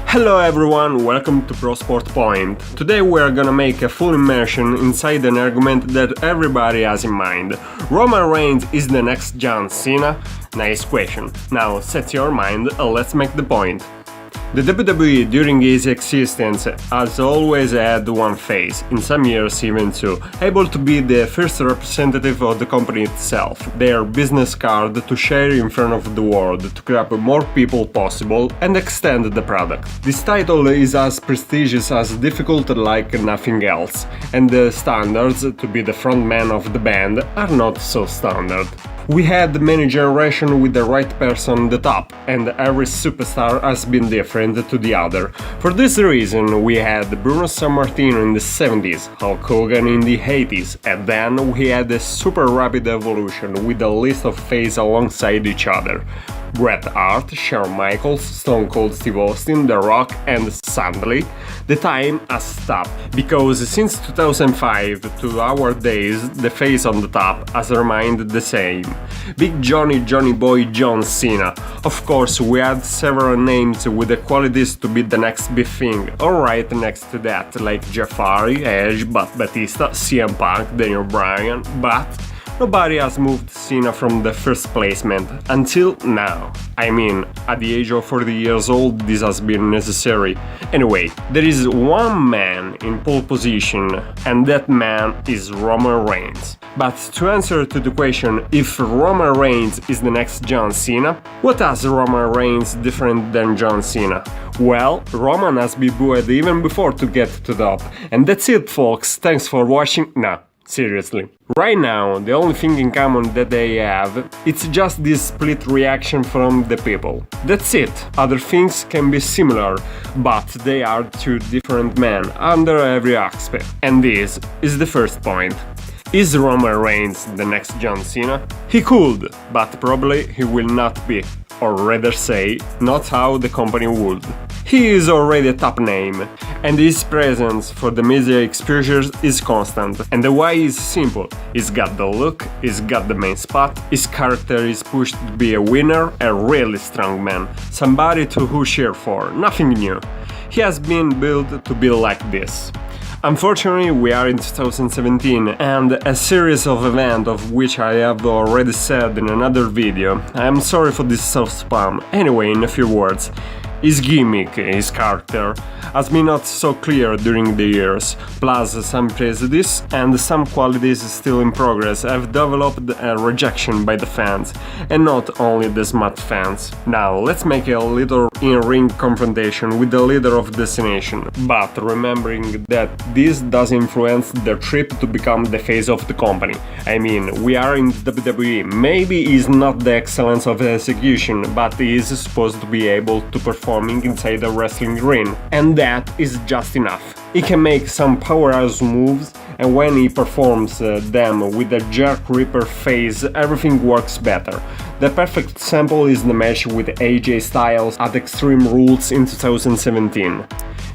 Hello everyone, welcome to ProSport Point. Today we are gonna make a full immersion inside an argument that everybody has in mind. Roman Reigns is the next John Cena? Nice question. Now set your mind and let's make the point. The WWE during its existence has always had one face, in some years even two, able to be the first representative of the company itself, their business card to share in front of the world, to grab more people possible and extend the product. This title is as prestigious as difficult like nothing else, and the standards to be the frontman of the band are not so standard. We had many generations with the right person on the top, and every superstar has been different to the other. For this reason, we had Bruno Sammartino in the 70s, Hulk Hogan in the 80s, and then we had a super rapid evolution with a list of faces alongside each other. Bret Hart, Shawn Michaels, Stone Cold Steve Austin, The Rock, and suddenly, the time has stopped, because since 2005 to our days, the face on the top has remained the same. Big Johnny Boy John Cena. Of course, we had several names with the qualities to be the next big thing, or right next to that, like Jeff Hardy, Edge, Batista, CM Punk, Daniel Bryan, but nobody has moved Cena from the first placement, until now. I mean, at the age of 40 years old this has been necessary. Anyway, there is one man in pole position, and that man is Roman Reigns. But to answer to the question if Roman Reigns is the next John Cena, what has Roman Reigns different than John Cena? Well, Roman has been booed even before to get to the top. And that's it folks, thanks for watching. Nah, seriously. Right now, the only thing in common that they have, it's just this split reaction from the people. That's it. Other things can be similar, but they are two different men under every aspect. And this is the first point. Is Roman Reigns the next John Cena? He could, but probably he will not be. Or rather say, not how the company would. He is already a top name, and his presence for the media exposures is constant, and the why is simple. He's got the look, he's got the main spot, his character is pushed to be a winner, a really strong man, somebody to who cheer for, nothing new. He has been built to be like this. Unfortunately, we are in 2017, and a series of events of which I have already said in another video. I am sorry for this self-spam. Anyway, in a few words. His gimmick, his character, has been not so clear during the years, plus some prejudice and some qualities still in progress have developed a rejection by the fans, and not only the smart fans. Now, let's make a little in-ring confrontation with the leader of Destination, but remembering that this does influence the trip to become the face of the company. I mean, we are in WWE, maybe he's not the excellence of execution, but he is supposed to be able to perform inside the wrestling ring, and that is just enough. He can make some powerhouse moves, and when he performs them with a jerk ripper face, everything works better. The perfect sample is the match with AJ Styles at Extreme Rules in 2017.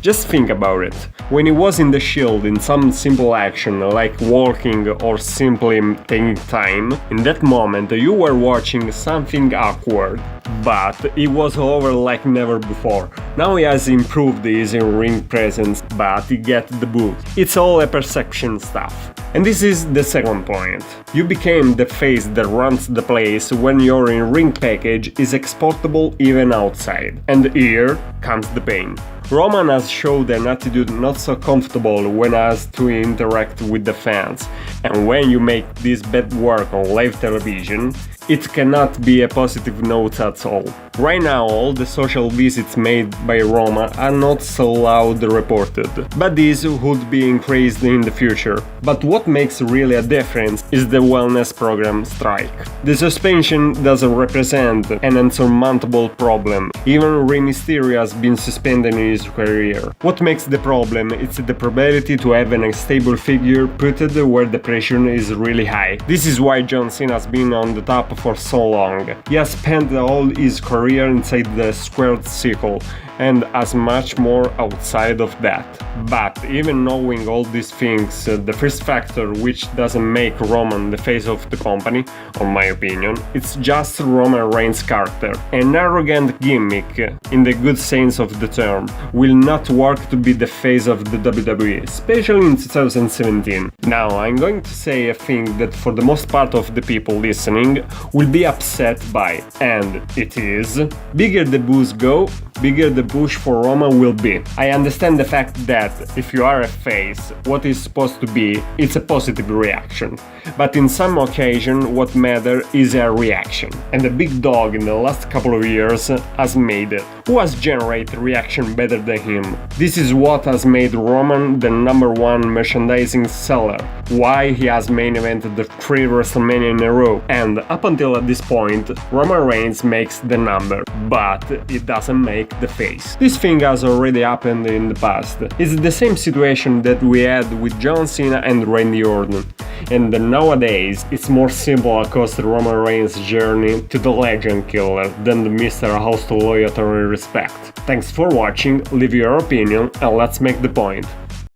Just think about it. When he was in the Shield in some simple action, like walking or simply taking time, in that moment you were watching something awkward. But he was over like never before. Now he has improved his in-ring presence, but he gets the boot. It's all a perception stuff. And this is the second point. You became the face that runs the place when your in-ring package is exportable even outside. And here comes the pain. Roman has showed an attitude not so comfortable when asked to interact with the fans, and when you make this bad work on live television, it cannot be a positive note at all. Right now all the social visits made by Roman are not so loud reported, but these would be increased in the future. But what makes really a difference is the wellness program strike. The suspension doesn't represent an insurmountable problem, even Rey Mysterio has been suspended in his career. What makes the problem is the probability to have a stable figure put where the pressure is really high. This is why John Cena has been on the top for so long. He has spent all his career inside the squared circle, and as much more outside of that. But even knowing all these things, the first factor which doesn't make Roman the face of the company, on my opinion, it's just Roman Reigns' character. An arrogant gimmick, in the good sense of the term, will not work to be the face of the WWE, especially in 2017. Now, I'm going to say a thing that for the most part of the people listening will be upset by, and it is: bigger the boos go, bigger the push for Roman will be. I understand the fact that if you are a face, what is supposed to be, it's a positive reaction. But in some occasion, what matters is a reaction. And the big dog in the last couple of years has made it. Who has generated reaction better than him? This is what has made Roman the #1 merchandising seller, why he has main evented the 3 WrestleMania in a row, and up until at this point, Roman Reigns makes the number, but it doesn't make the face. This thing has already happened in the past. It's the same situation that we had with John Cena and Randy Orton. And nowadays, it's more simple across the Roman Reigns' journey to the legend killer than the Mr. House to loyalty and respect. Thanks for watching, leave your opinion and let's make the point.